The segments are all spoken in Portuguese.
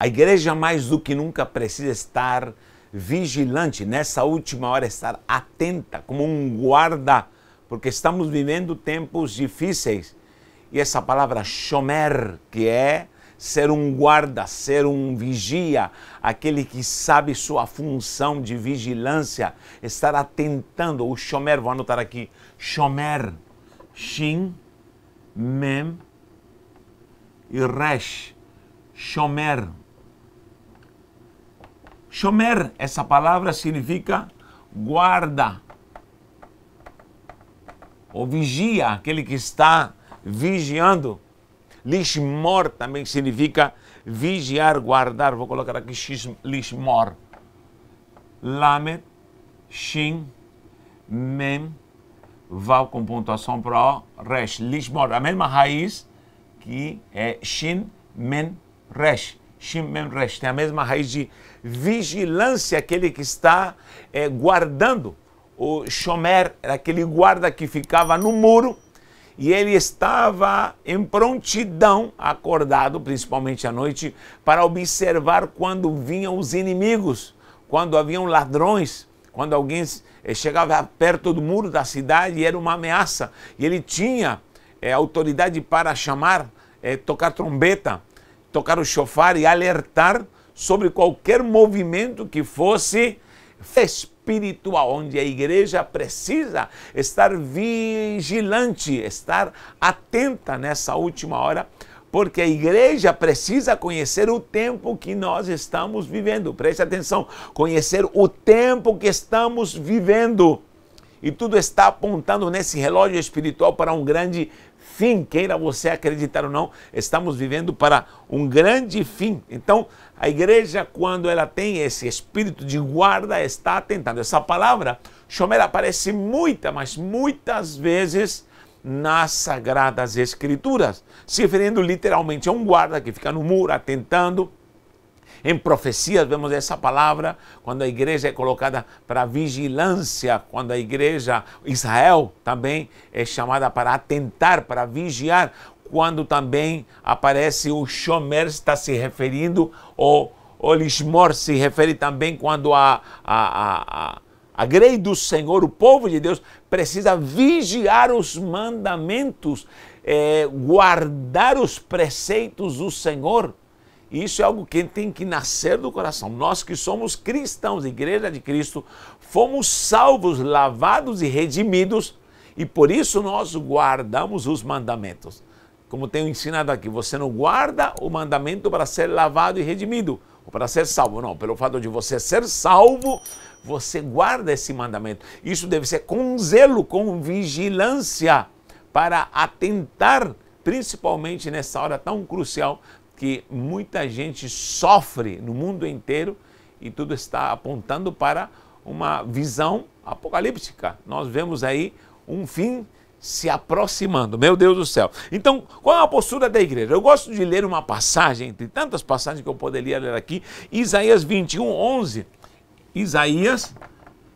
A igreja mais do que nunca precisa estar vigilante, nessa última hora estar atenta, como um guarda, porque estamos vivendo tempos difíceis. E essa palavra shomer, que é ser um guarda, ser um vigia, aquele que sabe sua função de vigilância, estar atentando. O shomer, vou anotar aqui, shomer, shin, mem e resh, shomer. Shomer, essa palavra significa guarda, ou vigia, aquele que está vigiando. Lishmor também significa vigiar, guardar. Vou colocar aqui lishmor. Lamed, shin, mem, vav com pontuação para o, resh. Lishmor, a mesma raiz que é shin, mem, resh. Shin, mem, resh. Tem a mesma raiz de vigilância, aquele que está guardando. O shomer era aquele guarda que ficava no muro e ele estava em prontidão, acordado, principalmente à noite, para observar quando vinham os inimigos, quando haviam ladrões, quando alguém chegava perto do muro da cidade e era uma ameaça. E ele tinha autoridade para chamar, tocar trombeta, tocar o shofar e alertar sobre qualquer movimento que fosse espiritual, onde a igreja precisa estar vigilante, estar atenta nessa última hora, porque a igreja precisa conhecer o tempo que nós estamos vivendo. Preste atenção, conhecer o tempo que estamos vivendo. E tudo está apontando nesse relógio espiritual para um grande fim, queira você acreditar ou não, estamos vivendo para um grande fim. Então, a igreja, quando ela tem esse espírito de guarda, está atentando. Essa palavra, shomer, aparece muitas vezes nas Sagradas Escrituras, se referindo literalmente a um guarda que fica no muro atentando. Em profecias vemos essa palavra, quando a igreja é colocada para vigilância, quando a igreja, Israel também é chamada para atentar, para vigiar, quando também aparece o shomer, está se referindo, ou o lishmor se refere também quando a grei do Senhor, o povo de Deus, precisa vigiar os mandamentos, guardar os preceitos do Senhor. Isso é algo que tem que nascer do coração. Nós que somos cristãos, igreja de Cristo, fomos salvos, lavados e redimidos, e por isso nós guardamos os mandamentos. Como tenho ensinado aqui, você não guarda o mandamento para ser lavado e redimido, ou para ser salvo, não. Pelo fato de você ser salvo, você guarda esse mandamento. Isso deve ser com zelo, com vigilância, para atentar, principalmente nessa hora tão crucial, que muita gente sofre no mundo inteiro e tudo está apontando para uma visão apocalíptica. Nós vemos aí um fim se aproximando, meu Deus do céu. Então, qual é a postura da igreja? Eu gosto de ler uma passagem, entre tantas passagens que eu poderia ler aqui, Isaías 21, 11. Isaías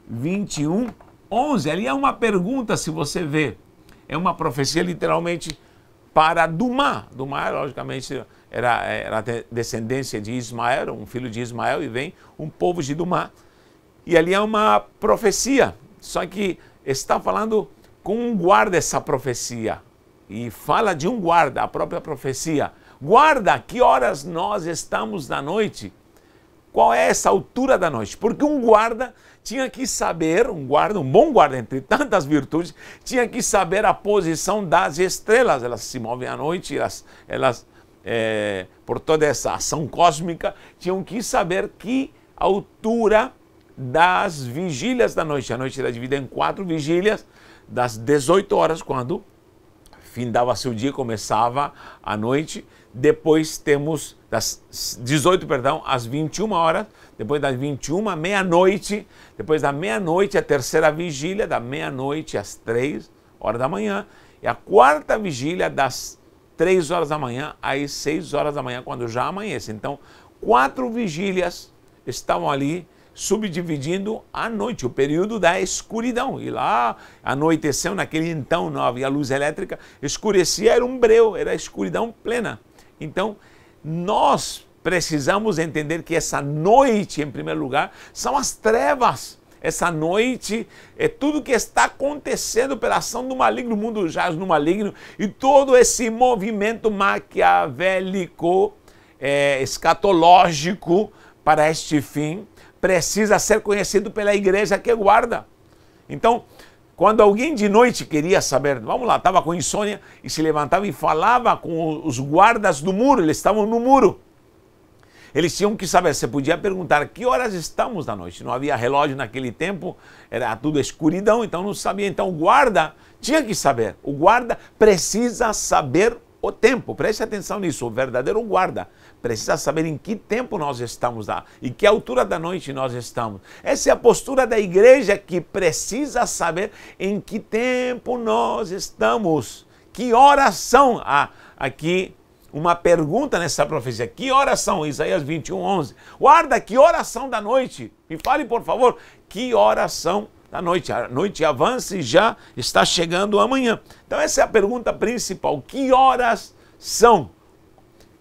21, 11. Ali é uma pergunta, se você vê. É uma profecia literalmente para Dumá. Dumá, logicamente, era descendência de Ismael, um filho de Ismael, e vem um povo de Dumá. E ali é uma profecia, só que está falando com um guarda essa profecia. E fala de um guarda, a própria profecia. Guarda, que horas nós estamos da noite? Qual é essa altura da noite? Porque um guarda tinha que saber, um bom guarda entre tantas virtudes, tinha que saber a posição das estrelas. Elas se movem à noite, elas por toda essa ação cósmica, tinham que saber que altura das vigílias da noite. A noite era dividida em 4 vigílias, das 18 horas, quando findava-se o dia, começava a noite. Depois temos das 18, às 21 horas, depois das 21 à meia-noite, depois da meia-noite a terceira vigília, da meia-noite às 3 horas da manhã, e a quarta vigília das 3 horas da manhã às 6 horas da manhã, quando já amanhece. Então, 4 vigílias estavam ali subdividindo a noite, o período da escuridão. E lá anoiteceu, naquele então não havia luz elétrica, escurecia, era um breu, era a escuridão plena. Então, nós precisamos entender que essa noite, em primeiro lugar, são as trevas. Essa noite é tudo que está acontecendo pela ação do maligno, o mundo jaz no maligno, e todo esse movimento maquiavélico, escatológico para este fim, precisa ser conhecido pela igreja que guarda. Então, quando alguém de noite queria saber, vamos lá, estava com insônia e se levantava e falava com os guardas do muro, eles estavam no muro. Eles tinham que saber, você podia perguntar que horas estamos da noite. Não havia relógio naquele tempo, era tudo escuridão, então não sabia. Então o guarda tinha que saber. O guarda precisa saber o tempo. Preste atenção nisso, o verdadeiro guarda precisa saber em que tempo nós estamos lá e que altura da noite nós estamos. Essa é a postura da igreja que precisa saber em que tempo nós estamos. Que horas são? Aqui uma pergunta nessa profecia. Que horas são? Isaías 21:11. Guarda, que horas são da noite? Me fale, por favor, que horas são da noite? A noite avança e já está chegando amanhã. Então essa é a pergunta principal. Que horas são?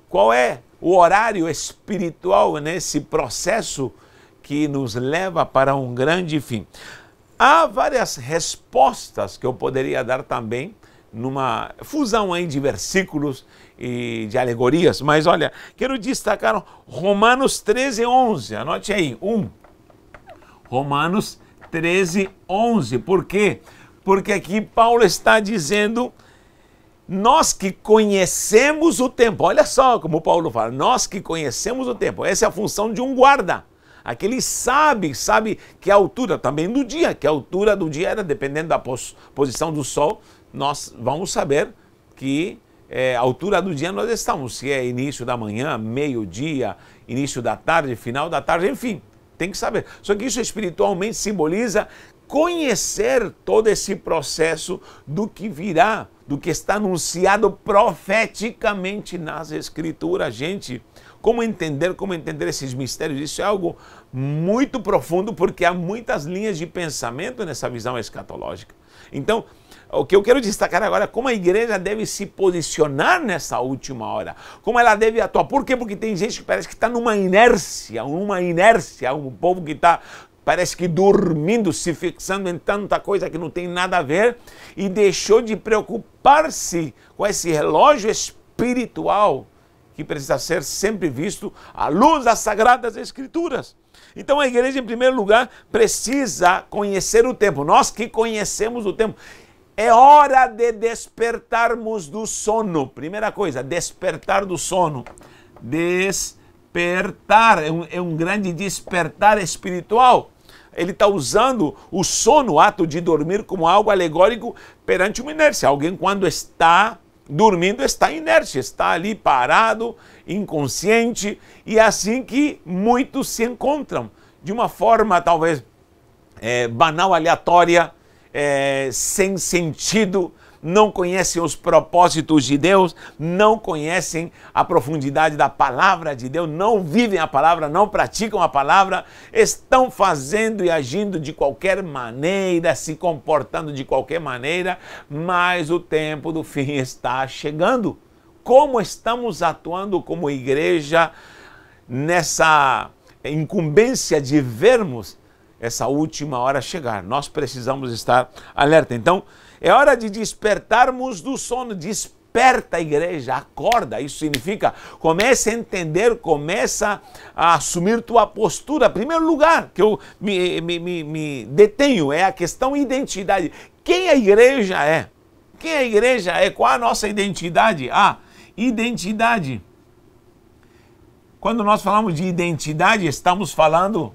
Qual é o horário espiritual nesse processo que nos leva para um grande fim? Há várias respostas que eu poderia dar também, numa fusão aí de versículos e de alegorias, mas olha, quero destacar Romanos 13:11, anote aí, Romanos 13:11, por quê? Porque aqui Paulo está dizendo, nós que conhecemos o tempo, olha só como Paulo fala, nós que conhecemos o tempo, essa é a função de um guarda. Aquele sabe que a altura também do dia, que a altura do dia era dependendo da posição do sol, nós vamos saber que a altura do dia nós estamos, se é início da manhã, meio-dia, início da tarde, final da tarde, enfim, tem que saber. Só que isso espiritualmente simboliza conhecer todo esse processo do que virá, do que está anunciado profeticamente nas Escrituras. Gente, como entender esses mistérios? Isso é algo muito profundo, porque há muitas linhas de pensamento nessa visão escatológica. Então, o que eu quero destacar agora é como a igreja deve se posicionar nessa última hora, como ela deve atuar. Por quê? Porque tem gente que parece que está numa inércia, um povo que está, parece que dormindo, se fixando em tanta coisa que não tem nada a ver e deixou de preocupar-se com esse relógio espiritual que precisa ser sempre visto à luz das Sagradas Escrituras. Então a igreja, em primeiro lugar, precisa conhecer o tempo. Nós que conhecemos o tempo. É hora de despertarmos do sono. Primeira coisa, despertar do sono. Despertar, é um grande despertar espiritual. Ele está usando o sono, o ato de dormir, como algo alegórico perante uma inércia. Alguém, quando está dormindo, está inerte, está ali parado, inconsciente, e é assim que muitos se encontram, de uma forma talvez banal, aleatória, sem sentido, não conhecem os propósitos de Deus, não conhecem a profundidade da palavra de Deus, não vivem a palavra, não praticam a palavra, estão fazendo e agindo de qualquer maneira, se comportando de qualquer maneira, mas o tempo do fim está chegando. Como estamos atuando como igreja nessa incumbência de vermos essa última hora chegar? Nós precisamos estar alerta. Então, é hora de despertarmos do sono. Desperta a igreja, acorda. Isso significa, começa a entender, começa a assumir tua postura. Em primeiro lugar, que eu me detenho, é a questão identidade. Quem a igreja é? Quem a igreja é? Qual a nossa identidade? Identidade. Quando nós falamos de identidade, estamos falando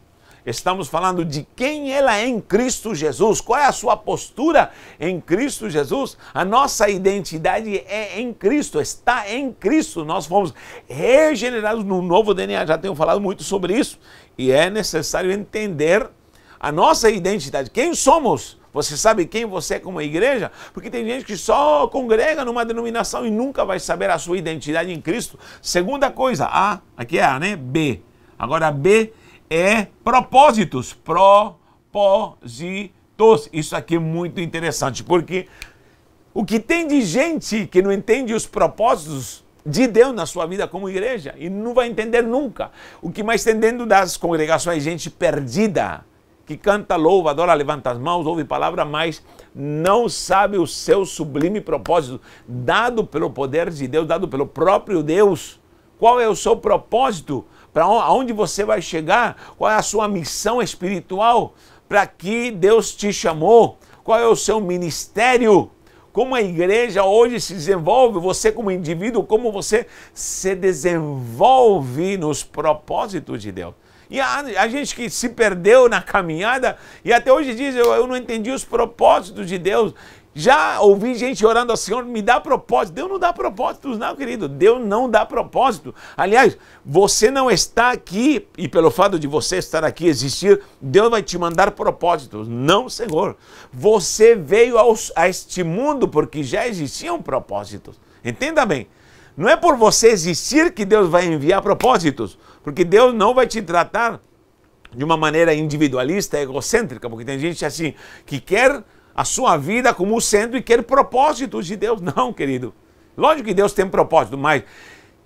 de quem ela é em Cristo Jesus. Qual é a sua postura em Cristo Jesus? A nossa identidade é em Cristo, está em Cristo. Nós fomos regenerados no novo DNA, já tenho falado muito sobre isso. E é necessário entender a nossa identidade. Quem somos? Você sabe quem você é como igreja? Porque tem gente que só congrega numa denominação e nunca vai saber a sua identidade em Cristo. Segunda coisa, aqui é A, né? B. Agora B é propósitos. Propósitos. Isso aqui é muito interessante, porque o que tem de gente que não entende os propósitos de Deus na sua vida como igreja e não vai entender nunca. O que mais tem dentro das congregações é gente perdida, que canta, louva, adora, levanta as mãos, ouve palavra, mas não sabe o seu sublime propósito, dado pelo poder de Deus, dado pelo próprio Deus. Qual é o seu propósito? Para onde você vai chegar? Qual é a sua missão espiritual? Para que Deus te chamou? Qual é o seu ministério? Como a igreja hoje se desenvolve, você como indivíduo, como você se desenvolve nos propósitos de Deus. E a gente que se perdeu na caminhada e até hoje diz, eu não entendi os propósitos de Deus. Já ouvi gente orando ao Senhor, me dá propósito. Deus não dá propósitos não, querido. Deus não dá propósito. Aliás, você não está aqui, e pelo fato de você estar aqui, existir, Deus vai te mandar propósitos. Não, Senhor. Você veio a este mundo porque já existiam propósitos. Entenda bem. Não é por você existir que Deus vai enviar propósitos. Porque Deus não vai te tratar de uma maneira individualista, egocêntrica. Porque tem gente assim que quer a sua vida como centro e quer propósitos de Deus. Não, querido. Lógico que Deus tem propósito, mas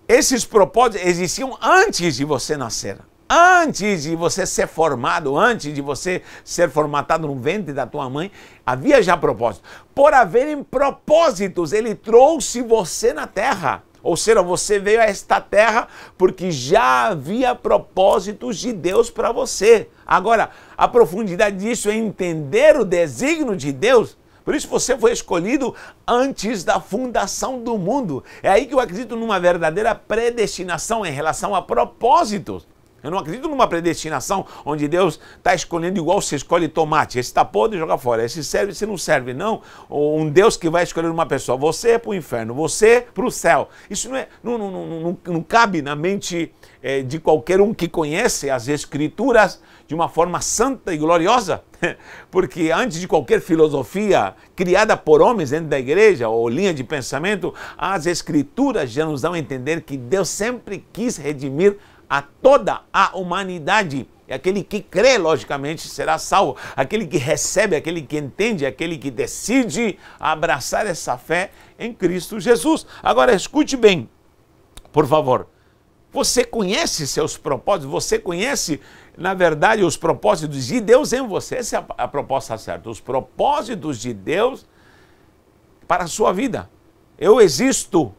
esses propósitos existiam antes de você nascer. Antes de você ser formado, antes de você ser formatado no ventre da tua mãe, havia já propósito. Por haverem propósitos, Ele trouxe você na terra. Ou seja, você veio a esta terra porque já havia propósitos de Deus para você. Agora, a profundidade disso é entender o desígnio de Deus. Por isso você foi escolhido antes da fundação do mundo. É aí que eu acredito numa verdadeira predestinação em relação a propósitos. Eu não acredito numa predestinação onde Deus está escolhendo igual você escolhe tomate. Esse está podre, joga fora. Esse serve, esse não serve. Não, um Deus que vai escolher uma pessoa. Você é para o inferno, você para o céu. Isso não cabe na mente de qualquer um que conhece as Escrituras de uma forma santa e gloriosa. Porque antes de qualquer filosofia criada por homens dentro da igreja ou linha de pensamento, as Escrituras já nos dão a entender que Deus sempre quis redimir a toda a humanidade. E aquele que crê, logicamente, será salvo. Aquele que recebe, aquele que entende, aquele que decide abraçar essa fé em Cristo Jesus. Agora, escute bem, por favor. Você conhece seus propósitos? Você conhece, na verdade, os propósitos de Deus em você? Essa é a proposta certa. Os propósitos de Deus para a sua vida. Eu existo,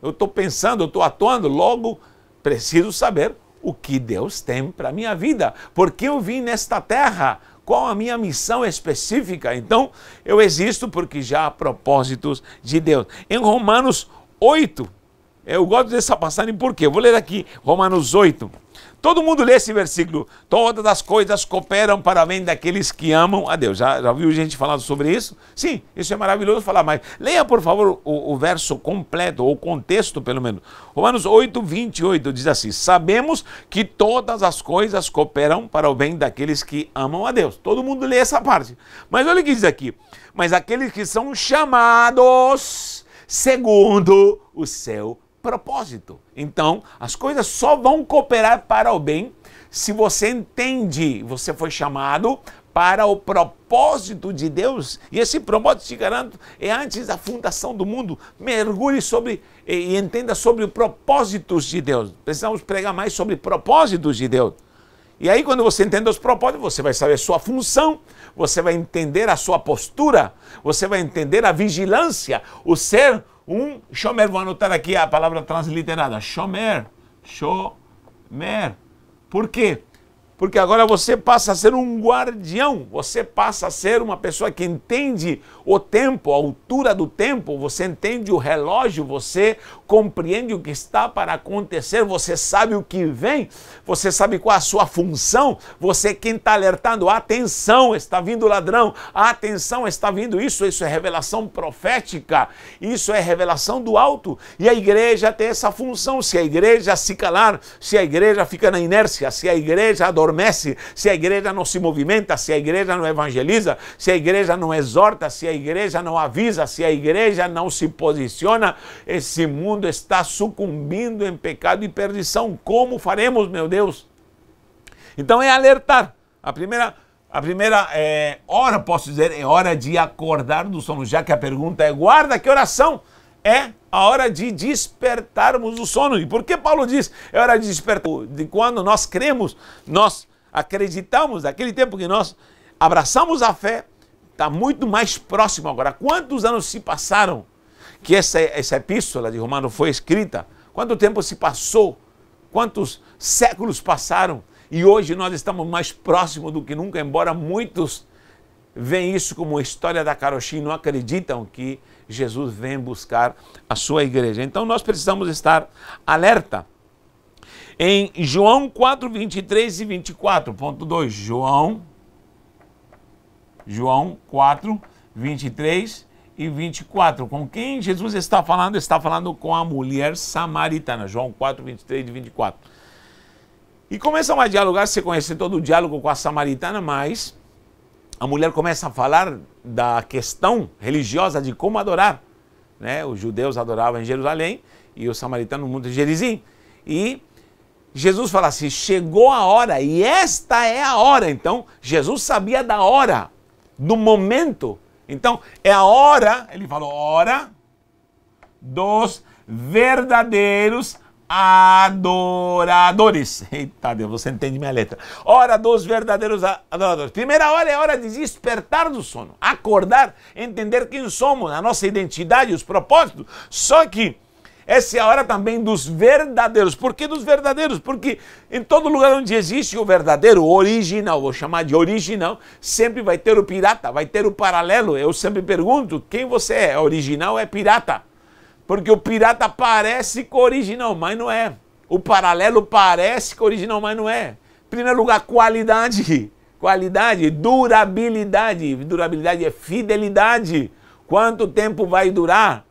eu estou pensando, eu estou atuando, logo preciso saber o que Deus tem para a minha vida. Porque eu vim nesta terra, qual a minha missão específica? Então, eu existo porque já há propósitos de Deus. Em Romanos 8, eu gosto dessa passagem porque eu vou ler aqui, Romanos 8. Todo mundo lê esse versículo. Todas as coisas cooperam para o bem daqueles que amam a Deus. Já ouviu gente falando sobre isso? Sim, isso é maravilhoso falar, mas leia, por favor, o verso completo, ou o contexto, pelo menos. Romanos 8, 28 diz assim: sabemos que todas as coisas cooperam para o bem daqueles que amam a Deus. Todo mundo lê essa parte. Mas olha o que diz aqui. Mas aqueles que são chamados segundo o seu propósito. Então, as coisas só vão cooperar para o bem se você entende, você foi chamado para o propósito de Deus. E esse propósito, te garanto, é antes da fundação do mundo. Mergulhe sobre e entenda sobre os propósitos de Deus. Precisamos pregar mais sobre propósitos de Deus. E aí, quando você entende os propósitos, você vai saber a sua função, você vai entender a sua postura, você vai entender a vigilância, o ser um shomer. Vou anotar aqui a palavra transliterada, shomer, shomer. Por quê? Porque agora você passa a ser um guardião, você passa a ser uma pessoa que entende o tempo, a altura do tempo, você entende o relógio, você compreende o que está para acontecer, você sabe o que vem, você sabe qual a sua função, você é quem está alertando, atenção, está vindo o ladrão, atenção, está vindo isso é revelação profética, isso é revelação do alto, e a igreja tem essa função. Se a igreja se calar, se a igreja fica na inércia, se a igreja adormece, se a igreja não se movimenta, se a igreja não evangeliza, se a igreja não exorta, se a igreja não avisa, se a igreja não se posiciona, esse mundo está sucumbindo em pecado e perdição. Como faremos, meu Deus? Então é alertar. A primeira hora, posso dizer, é hora de acordar do sono, já que a pergunta é: guarda, que oração? é a hora de despertarmos do sono. E por que Paulo diz é hora de despertar? De quando nós cremos, nós acreditamos, daquele tempo que nós abraçamos a fé, está muito mais próximo agora. Quantos anos se passaram que essa epístola de Romanos foi escrita? Quanto tempo se passou? Quantos séculos passaram? E hoje nós estamos mais próximos do que nunca, embora muitos veem isso como a história da Karoshi, não acreditam que Jesus vem buscar a sua igreja. Então nós precisamos estar alerta. Em João 4, 23 e 24, ponto 2, João 4, 23 e 24. Com quem Jesus está falando? Está falando com a mulher samaritana. João 4, 23 e 24. E começam a dialogar, você conhece todo o diálogo com a samaritana, mas a mulher começa a falar da questão religiosa de como adorar, né? Os judeus adoravam em Jerusalém e os samaritanos no Monte Gerizim. E Jesus fala assim, chegou a hora e esta é a hora. Então, Jesus sabia da hora, do momento. Então, é a hora, ele falou, hora dos verdadeiros adoradores. Eita Deus, você entende minha letra. Hora dos verdadeiros adoradores. Primeira hora é a hora de despertar do sono. Acordar, entender quem somos, a nossa identidade, os propósitos. Só que essa é a hora também dos verdadeiros. Por que dos verdadeiros? Porque em todo lugar onde existe o verdadeiro, o original, vou chamar de original, sempre vai ter o pirata, vai ter o paralelo. Eu sempre pergunto, quem você é? Original ou é pirata? Porque o pirata parece com o original, mas não é. O paralelo parece com o original, mas não é. Em primeiro lugar, qualidade. Qualidade, durabilidade. Durabilidade é fidelidade. Quanto tempo vai durar?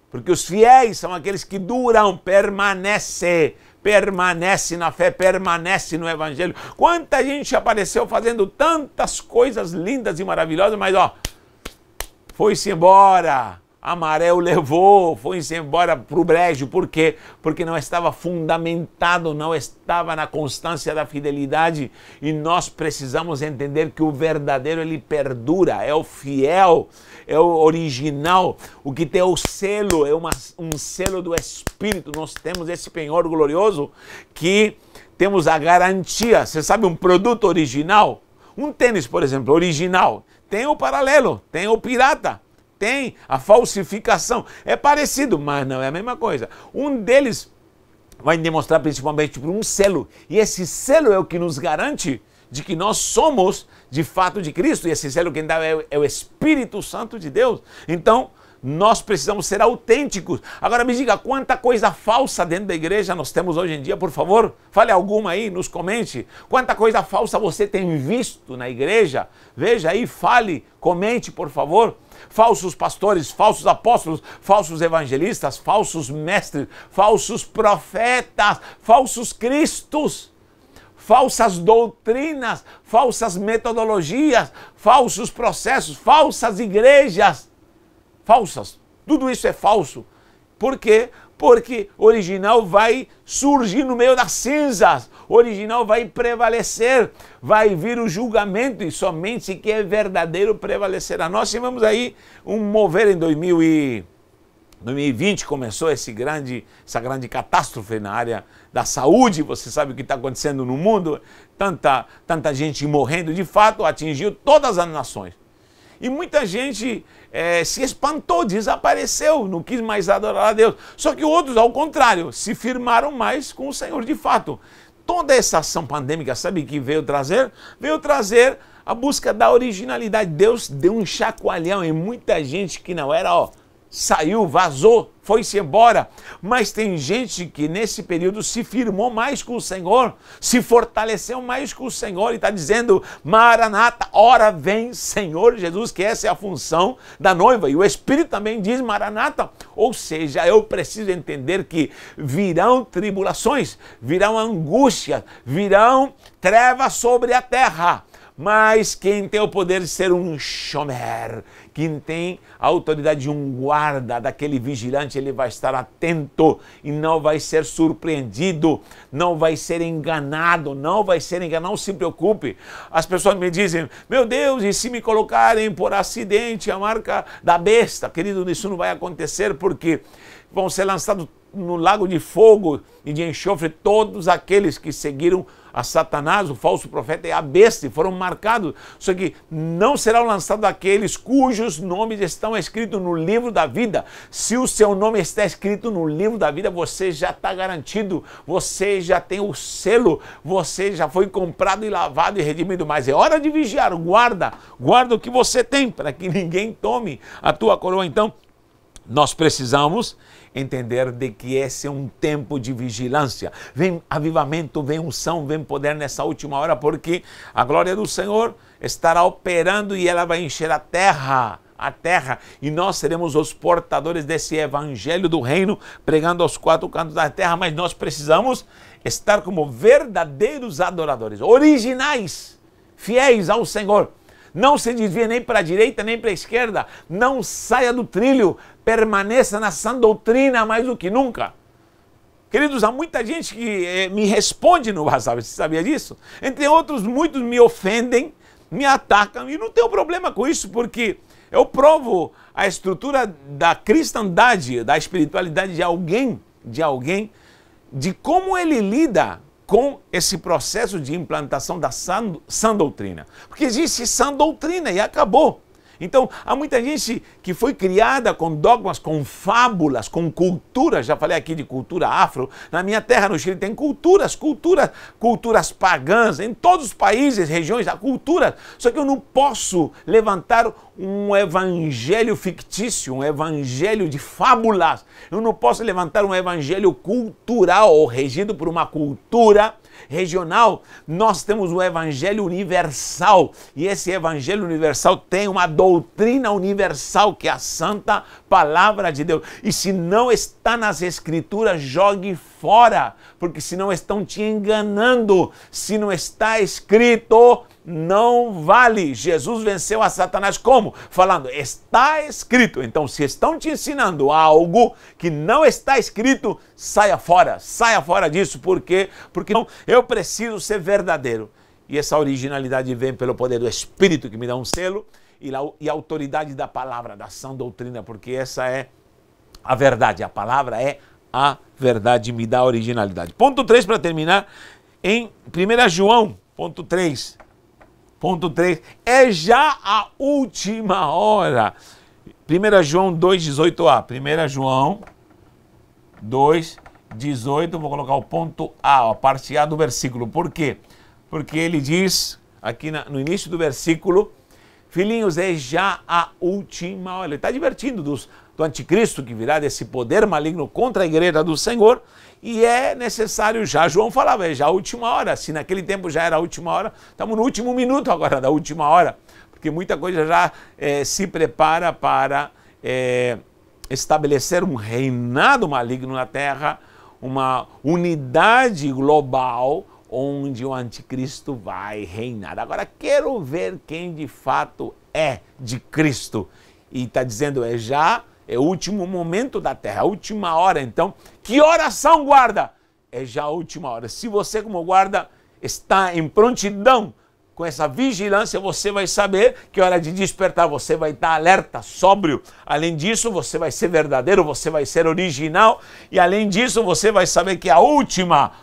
Porque os fiéis são aqueles que duram, permanece na fé, permanece no evangelho. Quanta gente apareceu fazendo tantas coisas lindas e maravilhosas, mas ó, foi-se embora. A maré o levou, foi-se embora para o brejo. Por quê? Porque não estava fundamentado, não estava na constância da fidelidade. E nós precisamos entender que o verdadeiro, ele perdura, é o fiel, é o original. O que tem o selo, é um selo do Espírito. Nós temos esse penhor glorioso que temos a garantia. Você sabe um produto original? Um tênis, por exemplo, original. Tem o paralelo, tem o pirata. Tem a falsificação. É parecido, mas não é a mesma coisa. Um deles vai demonstrar principalmente por um selo. E esse selo é o que nos garante de que nós somos de fato de Cristo. E esse selo quem dá é o Espírito Santo de Deus. Então, nós precisamos ser autênticos. Agora me diga, quanta coisa falsa dentro da igreja nós temos hoje em dia, por favor? Fale alguma aí, nos comente. Quanta coisa falsa você tem visto na igreja? Veja aí, fale, comente, por favor. Falsos pastores, falsos apóstolos, falsos evangelistas, falsos mestres, falsos profetas, falsos cristos, falsas doutrinas, falsas metodologias, falsos processos, falsas igrejas. Falsas. Tudo isso é falso. Por quê? Porque o original vai surgir no meio das cinzas. O original vai prevalecer. Vai vir o julgamento e somente que é verdadeiro prevalecerá. Nós tivemos aí um mover em 2020, começou essa grande catástrofe na área da saúde. Você sabe o que está acontecendo no mundo. Tanta gente morrendo. De fato, atingiu todas as nações. E muita gente se espantou, desapareceu, não quis mais adorar a Deus. Só que outros, ao contrário, se firmaram mais com o Senhor de fato. Toda essa ação pandêmica, sabe o que veio trazer? Veio trazer a busca da originalidade. Deus deu um chacoalhão em muita gente que não era, saiu, vazou, foi-se embora. Mas tem gente que nesse período se firmou mais com o Senhor, se fortaleceu mais com o Senhor e está dizendo, Maranata, ora vem Senhor Jesus, que essa é a função da noiva. E o Espírito também diz Maranata. Ou seja, eu preciso entender que virão tribulações, virão angústias, virão trevas sobre a terra. Mas quem tem o poder de ser um shomer, quem tem a autoridade de um guarda, daquele vigilante, ele vai estar atento e não vai ser surpreendido, não vai ser enganado, não se preocupe. As pessoas me dizem, meu Deus, e se me colocarem por acidente a marca da besta? Querido, isso não vai acontecer, porque vão ser lançados no lago de fogo e de enxofre todos aqueles que seguiram a Satanás, o falso profeta e a besta, e foram marcados. Só que não serão lançados aqueles cujos nomes estão escritos no livro da vida. Se o seu nome está escrito no livro da vida, você já está garantido, você já tem o selo, você já foi comprado e lavado e redimido. Mas é hora de vigiar, guarda o que você tem, para que ninguém tome a tua coroa. Então, nós precisamos entender de que esse é um tempo de vigilância. Vem avivamento, vem unção, vem poder nessa última hora, porque a glória do Senhor estará operando e ela vai encher a terra, e nós seremos os portadores desse evangelho do reino, pregando aos quatro cantos da terra. Mas nós precisamos estar como verdadeiros adoradores, originais, fiéis ao Senhor. Não se desvie nem para a direita, nem para a esquerda. Não saia do trilho. Permaneça na sã doutrina mais do que nunca. Queridos, há muita gente que me responde no WhatsApp. Você sabia disso? Entre outros, muitos me ofendem, me atacam. E não tenho problema com isso, porque eu provo a estrutura da cristandade, da espiritualidade de alguém, de como ele lida com esse processo de implantação da sã doutrina. Porque existe sã doutrina e acabou. Então, há muita gente que foi criada com dogmas, com fábulas, com culturas. Já falei aqui de cultura afro. Na minha terra, no Chile, tem culturas pagãs. Em todos os países, regiões, há cultura. Só que eu não posso levantar um evangelho fictício, um evangelho de fábulas. Eu não posso levantar um evangelho cultural ou regido por uma cultura regional. Nós temos o evangelho universal, e esse evangelho universal tem uma doutrina universal, que é a santa palavra de Deus. E se não está nas escrituras, jogue fora, porque senão estão te enganando. Se não está escrito, não vale. Jesus venceu a Satanás como? Falando, está escrito. Então, se estão te ensinando algo que não está escrito, saia fora disso. Por quê? Porque não, eu preciso ser verdadeiro. E essa originalidade vem pelo poder do Espírito, que me dá um selo, e a autoridade da palavra, da sã doutrina, porque essa é a verdade. A palavra é a verdade, me dá originalidade. Ponto 3 para terminar, em 1 João, ponto 3, é já a última hora. 1 João 2,18a. 1 João 2,18, vou colocar o ponto A, a parte A do versículo. Por quê? Porque ele diz, aqui no início do versículo, filhinhos, é já a última hora. Ele está divertindo do anticristo que virá, desse poder maligno contra a igreja do Senhor. E é necessário já, João falava, é já a última hora. Se naquele tempo já era a última hora, estamos no último minuto agora da última hora. Porque muita coisa já se prepara para estabelecer um reinado maligno na terra, uma unidade global onde o anticristo vai reinar. Agora, quero ver quem de fato é de Cristo. E está dizendo, é o último momento da terra, a última hora. Então, que oração guarda? É já a última hora. Se você, como guarda, está em prontidão com essa vigilância, você vai saber que é hora de despertar. Você vai estar alerta, sóbrio. Além disso, você vai ser verdadeiro, você vai ser original. E além disso, você vai saber que a última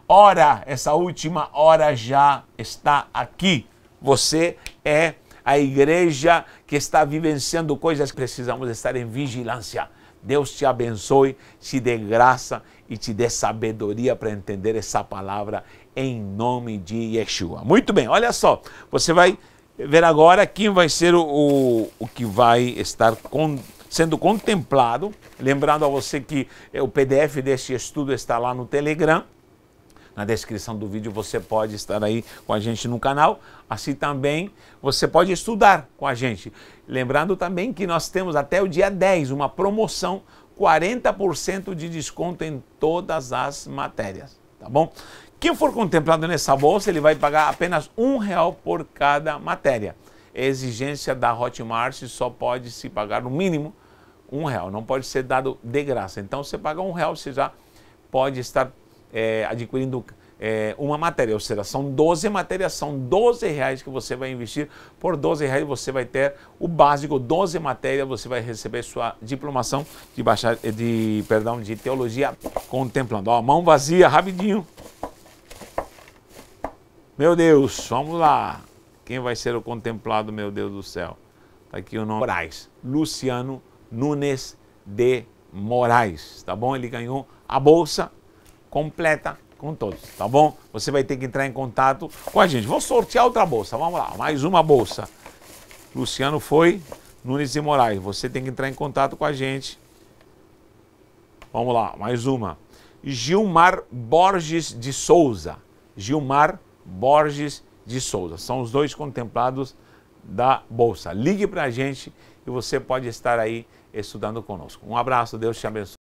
hora, essa última hora já está aqui. Você é a igreja que está vivenciando coisas que precisamos estar em vigilância. Deus te abençoe, te dê graça e te dê sabedoria para entender essa palavra em nome de Yeshua. Muito bem, olha só, você vai ver agora quem vai ser o que vai estar sendo contemplado. Lembrando a você que o PDF deste estudo está lá no Telegram. Na descrição do vídeo você pode estar aí com a gente no canal. Assim também você pode estudar com a gente. Lembrando também que nós temos até o dia 10 uma promoção, 40% de desconto em todas as matérias, tá bom? Quem for contemplado nessa bolsa, ele vai pagar apenas R$1 por cada matéria. A exigência da Hotmart só pode se pagar no mínimo R$1, não pode ser dado de graça. Então, você paga R$1, você já pode estar adquirindo uma matéria, ou seja, são 12 matérias, são R$12 que você vai investir. Por R$12 você vai ter o básico, 12 matérias, você vai receber sua diplomação de teologia contemplando. Ó, mão vazia, rapidinho. Meu Deus, vamos lá. Quem vai ser o contemplado, meu Deus do céu? Tá aqui o nome. Moraes. Luciano Nunes de Moraes, tá bom? Ele ganhou a bolsa completa com todos, tá bom? Você vai ter que entrar em contato com a gente. Vou sortear outra bolsa, vamos lá, mais uma bolsa. Luciano foi, Nunes de Moraes, você tem que entrar em contato com a gente. Vamos lá, mais uma. Gilmar Borges de Souza. Gilmar Borges de Souza. São os dois contemplados da bolsa. Ligue para a gente e você pode estar aí estudando conosco. Um abraço, Deus te abençoe.